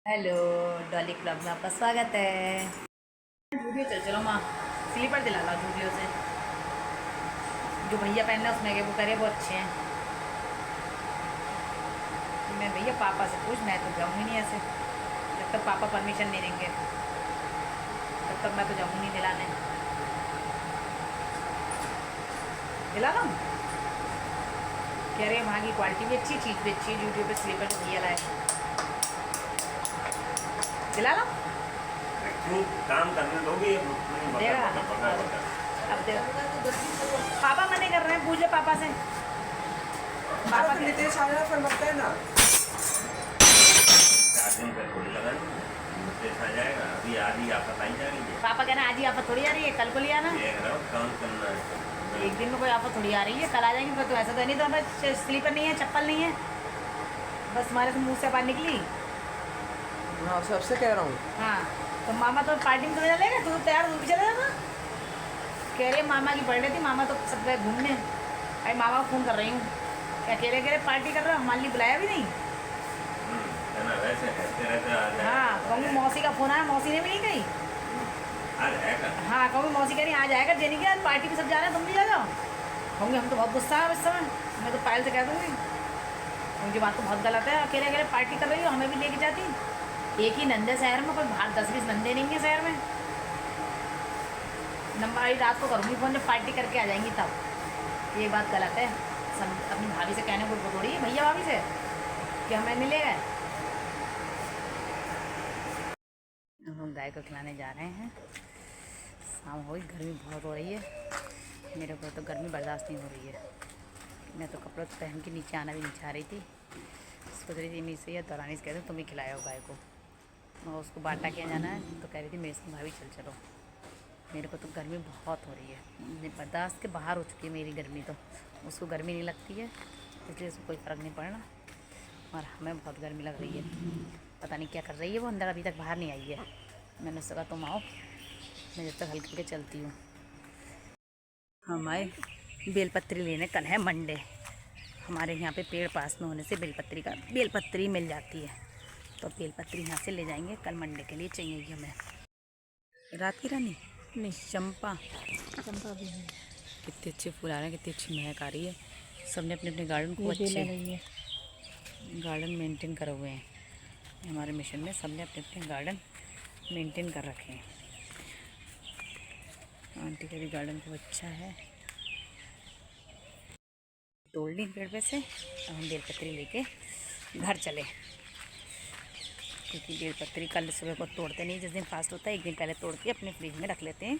Hello, Dolly club में आपका स्वागत है। जूडियो चल चलो माँ, स्लीपर दिला ला जूडियो से। जो भैया पहनना उसमें के वो करे वो अच्छे हैं। मैं भैया पापा से पूछ, मैं तो जाऊँगी नहीं ऐसे जब तक पापा परमिशन नहीं देंगे, तब तक मैं तो जाऊँगी नहीं दिलाने। दिला दूँ? कह रहे हैं वहाँ की क्वालिटी भी अच्छी, चीज़ भी अच्छी है। जूडियो पे स्लीपर जो भैया लाए, दिला लो। काम करने दोगे देगा अब देगा। पापा मना कर रहे हैं, पूछ ले पापा से। पापा तो नितेश आ जाए फिर मत है ना। 4 दिन पे थोड़ी लगानी नितेश आ जाएगा। अभी आज ही आफत आई जा रही है। पापा कहना आज ही आफत थोड़ी आ रही है, कल को लिया ना। काम करना है। एक दिन में कोई आफत थोड़ी आ रही है, कल आ जाएंगे। तो ऐसा तो नहीं, तो हमारे स्लीपर नहीं है, चप्पल नहीं है, बस हमारे तो मुँह से बात निकली। हाँ सबसे कह रहा हूँ। हाँ तो मामा तो पार्टी में थोड़ी चलेगा, तू तो तैयार तू भी चले जाना। कह रही है मामा की बर्थडे थी, मामा तो सब गए घूमने। अरे मामा को फ़ोन कर रही हूँ, अकेले अकेले पार्टी कर रहे हो, हमारे लिए बुलाया भी नहीं। है ना, वैसे रहते हाँ कहूँगी मौसी का फ़ोन आया, मौसी ने भी नहीं कही। आ जाएगा। हाँ कहूँगी मौसी कह रही आ जाएगा, जेनी के पार्टी में सब जा रहे हैं, तुम भी जा जाओ। कहूँगी हम तो बहुत गुस्सा है इस समय, मैं तो पायल से कह दूँगी। उनकी बात तो बहुत गलत है, अकेले अकेले पार्टी कर रही हो, हमें भी लेके जाती। एक ही नंदे शहर में, कोई बाहर 10-20 नंदे नहीं है शहर में। नंबर आई रात को करूँगी फ़ोन, जब पार्टी करके आ जाएंगी तब। ये बात गलत है, सब अपनी भाभी से कहने को थोड़ी है, भैया भाभी से कि हमें नहीं ले गए। हम गाय को खिलाने जा रहे हैं। शाम हो गई, गर्मी बहुत हो रही है, मेरे को तो गर्मी बर्दाश्त नहीं हो रही है। मैं तो कपड़े पहन के नीचे आना भी नहीं चाह रही थी। सोच रही थी मैं से या दौरानी से कहते तुम ही खिलाओ गाय को, और उसको बाटा क्या जाना है, तो कह रही थी मेरे से भाभी चल चलो। मेरे को तो गर्मी बहुत हो रही है, बर्दाश्त के बाहर हो चुकी है मेरी गर्मी। तो उसको गर्मी नहीं लगती है, इसलिए उसको कोई फ़र्क नहीं पड़ना, और हमें बहुत गर्मी लग रही है। पता नहीं क्या कर रही है वो अंदर, अभी तक बाहर नहीं आई है। मैंने उससे कहा तुम आओ, मैं जब तक हल्के चलती हूँ। हम आए बेलपत्री लेने, कल है मंडे। हमारे यहाँ पे पेड़ पास में होने से बेलपत्री मिल जाती है, तो बेलपत्री यहाँ से ले जाएंगे। कल मंडे के लिए चाहिए हमें। रात की रानी नहीं, चंपा भी है। कितने अच्छे फूल आ रहे हैं, कितनी अच्छी महक आ रही है। सबने अपने अपने गार्डन को अच्छे गार्डन मेंटेन करे हुए हैं। हमारे मिशन में सबने अपने अपने गार्डन मेंटेन कर रखे हैं। आंटी का भी गार्डन खूब अच्छा है। तोड़ ली पेड़ पे से, अब हम बेलपत्री लेके घर चले, क्योंकि बेलपत्री कल सुबह को तोड़ते नहीं, जिस दिन फास्ट होता है एक दिन पहले तोड़ के अपने फ्रिज में रख लेते हैं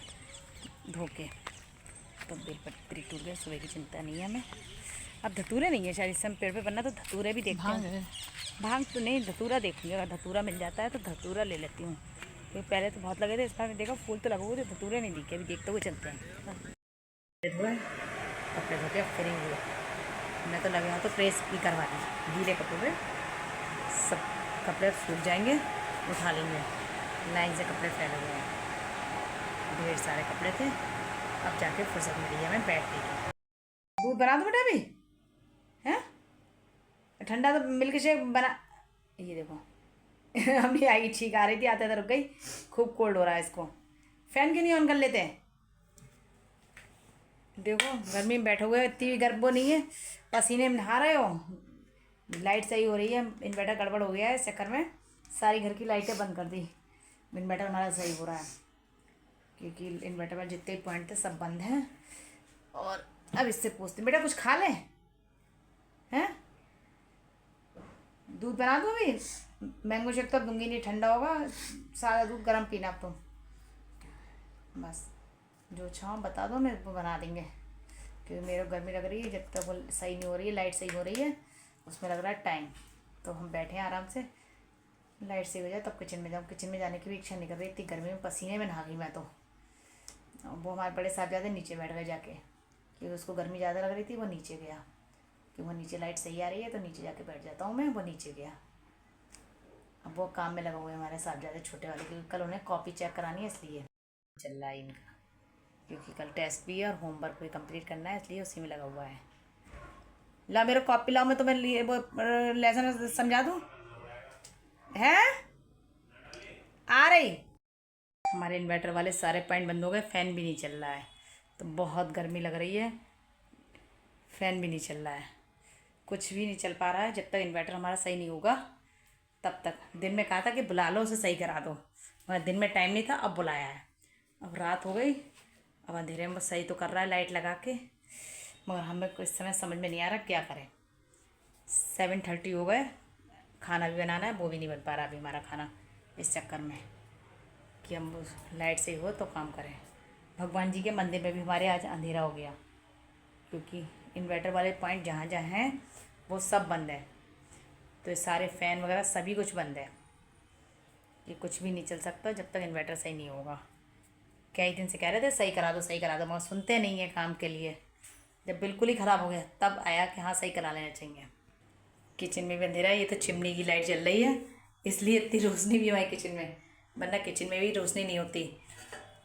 धो के। तो बेलपत्री टूट गई, सुबह की चिंता नहीं है हमें। अब धतूरे नहीं है शायद इस समय पेड़ पे, बनना तो धतूरे भी देखते हैं। भांग तो नहीं, धतूरा देखूँगी, अगर धतूरा मिल जाता है तो धतूरा ले लेती हूँ, क्योंकि पहले तो बहुत लगे थे, इस बार मैं देखा फूल तो लगे हुए थे, धतूरे नहीं दिखे। अभी देखते हुए चलते हैं। कपड़े धोते फ्री हुए, मैं तो लगे तो प्रेस भी करवा दी। गीले कपड़ों पे सब कपड़े सूख जाएंगे, उठा लेंगे। लाइन से कपड़े फैले हुए हैं, ढेर सारे कपड़े थे। अब जाके फुर्सत मिली है हमें बैठने की। दूध बना दो बेटा अभी, हैं ठंडा तो मिल्क शेक बना। ये देखो हम नहीं आएगी, छींक आ रही थी, आते तो रुक गई। खूब कोल्ड हो रहा है इसको, फैन क्यों नहीं ऑन कर लेते हैं। देखो गर्मी में बैठे हुए, इतनी भी गर्म वो नहीं है, पसीने में नहा रहे हो। लाइट सही हो रही है, इन्वर्टर गड़बड़ हो गया है, इस चक्कर में सारी घर की लाइटें बंद कर दी। इन्वर्टर हमारा सही हो रहा है, क्योंकि इन्वर्टर में जितने पॉइंट थे सब बंद हैं। और अब इससे पूछते बेटा कुछ खा लें, हैं दूध बना दूँ अभी। मैंगो शेक तो दूंगी नहीं, ठंडा होगा, सारा दूध गर्म पीना अब तुम। बस जो छाँव बता दो, मेरे को बना देंगे, क्योंकि मेरे को गर्मी लग रही है। जब तक वो सही नहीं हो रही है, लाइट सही हो रही है, उसमें लग रहा है टाइम। तो हम बैठे हैं आराम से, लाइट सही हो जाए तब किचन में जाऊँ। किचन में जाने की भी इच्छा नहीं कर रही, इतनी गर्मी में पसीने में नहा गई मैं तो। वो हमारे बड़े साहबजादे नीचे बैठ गए जाके, क्योंकि उसको गर्मी ज़्यादा लग रही थी, वो नीचे गया। कि वो नीचे लाइट सही आ रही है तो नीचे जाके बैठ जाता हूँ मैं, वो नीचे गया। अब वो काम में लगा हुए हमारे साहबजादे छोटे वाले, क्योंकि कल उन्हें कॉपी चेक करानी है, इसलिए चल रहा है इनका। क्योंकि कल टेस्ट भी है और होमवर्क भी कंप्लीट करना है, इसलिए उसी में लगा हुआ है। ला मेरे कॉपी लाओ, मैं तुम्हें वो लेसन समझा दूँ है। हमारे इन्वर्टर वाले सारे पॉइंट बंद हो गए, फ़ैन भी नहीं चल रहा है, तो बहुत गर्मी लग रही है। फ़ैन भी नहीं चल रहा है, कुछ भी नहीं चल पा रहा है। जब तक इन्वर्टर हमारा सही नहीं होगा तब तक। दिन में कहा था कि बुला लो, उसे सही करा दो, मगर दिन में टाइम नहीं था, अब बुलाया है। अब रात हो गई, अब अंधेरे में सही तो कर रहा है लाइट लगा के, मगर हमें इस समय समझ में नहीं आ रहा क्या करें। 7:30 हो गए, खाना भी बनाना है, वो भी नहीं बन पा रहा अभी हमारा खाना, इस चक्कर में कि हम लाइट से हो तो काम करें। भगवान जी के मंदिर में भी हमारे आज अंधेरा हो गया, क्योंकि इन्वर्टर वाले पॉइंट जहाँ जहाँ हैं वो सब बंद है, तो ये सारे फ़ैन वगैरह सभी कुछ बंद है। ये कुछ भी नहीं चल सकता जब तक इन्वर्टर सही नहीं होगा। कई दिन से कह रहे थे सही करा दो सही करा दो, मगर सुनते नहीं है काम के लिए। जब बिल्कुल ही ख़राब हो गया तब आया कि हाँ सही करा लेना चाहिए। किचन में भी अंधेरा है, ये तो चिमनी की लाइट जल रही है इसलिए इतनी रोशनी भी हमारे किचन में, वरना किचन में भी रोशनी नहीं होती,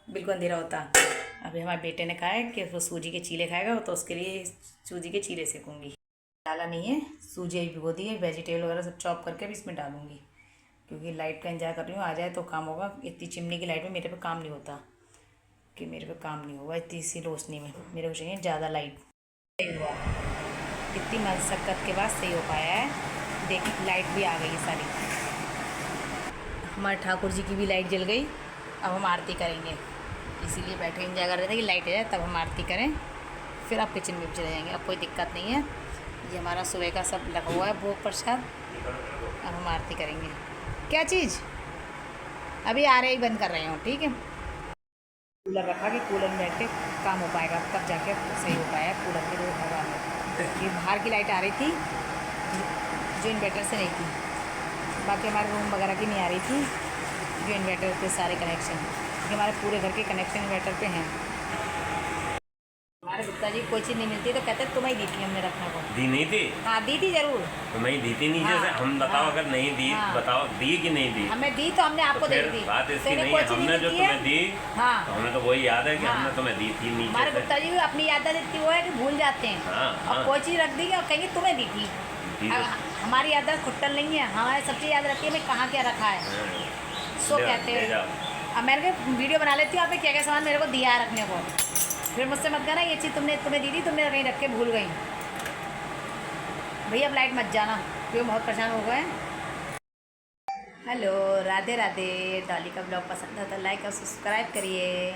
बिल्कुल अंधेरा होता। अभी हमारे बेटे ने कहा है कि वो सूजी के चीले खाएगा, तो उसके लिए सूजी के चीले सेकूँगी। डाला नहीं है, सूजी अभी भिगो दी है, वेजिटेबल वगैरह सब चॉप करके भी इसमें डालूँगी, क्योंकि लाइट का इंतजार कर रही हूँ, आ जाए तो काम होगा। इतनी चिमनी की लाइट में मेरे पे काम नहीं होता, कि मेरे पे काम नहीं होगा इतनी सी रोशनी में, मेरे को चाहिए ज़्यादा लाइट। सही हुआ, इतनी मशक्क़त के बाद सही हो पाया है। देखिए लाइट भी आ गई है सारी। हमारे ठाकुर जी की भी लाइट जल गई। अब हम आरती करेंगे, इसीलिए बैठे इंतजार कर रहे थे कि लाइट आ जाए तब हम आरती करें, फिर आप किचन में भी चले जाएंगे। अब कोई दिक्कत नहीं है, ये हमारा सुबह का सब लगा हुआ है भोग प्रसाद। अब हम आरती करेंगे। क्या चीज़? अभी आ रहे ही बंद कर रहे हो, ठीक है। कूलर रखा कि कूलर में बैठ के काम हो पाएगा, तब जाके सही हो पाया कूलर के लिए हवा में। ये बाहर की लाइट आ रही थी जो इन्वर्टर से नहीं थी, बाकी हमारे रूम वगैरह की नहीं आ रही थी, जो इन्वर्टर पे सारे कनेक्शन, क्योंकि हमारे पूरे घर के कनेक्शन इन्वर्टर पे हैं। हमारे गुप्ता जी कोई चीज़ नहीं मिलती तो कहते तुम्हें दी थी हमने रखने को। दी नहीं थी? हाँ दी थी जरूर। तुम्हें दी थी नहीं? जैसे हम बताओ, अगर नहीं दी बताओ, दी कि नहीं दी? हमें दी तो हमने आपको दे दी। बात इसकी नहीं है, हमने जो तुम्हें दी, हाँ तो हमें तो वही याद है कि हमने तुम्हें दी थी। नीचे हमारे गुप्ता जी अपनी याद इतनी वो है कि भूल जाते हैं, और कोई चीज़ रख देंगे और कहेंगे तुम्हें दी थी। हमारी याददाश्त खुट्टल नहीं है, हमारे सब चीज़ याद रखती है, मैं कहाँ क्या रखा है, सो कहते हैं। अब मैंने वीडियो बना लेती हूँ, आपने क्या क्या सामान मेरे को दिया है रखने को, फिर मुझसे मत कहना ये चीज़ तुम्हें दी थी, तुमने कहीं रख के भूल गई। भैया अब लाइट मत जाना, क्योंकि बहुत परेशान हो गए। हेलो, राधे राधे। डॉली का ब्लॉग पसंद है तो लाइक और सब्सक्राइब करिए।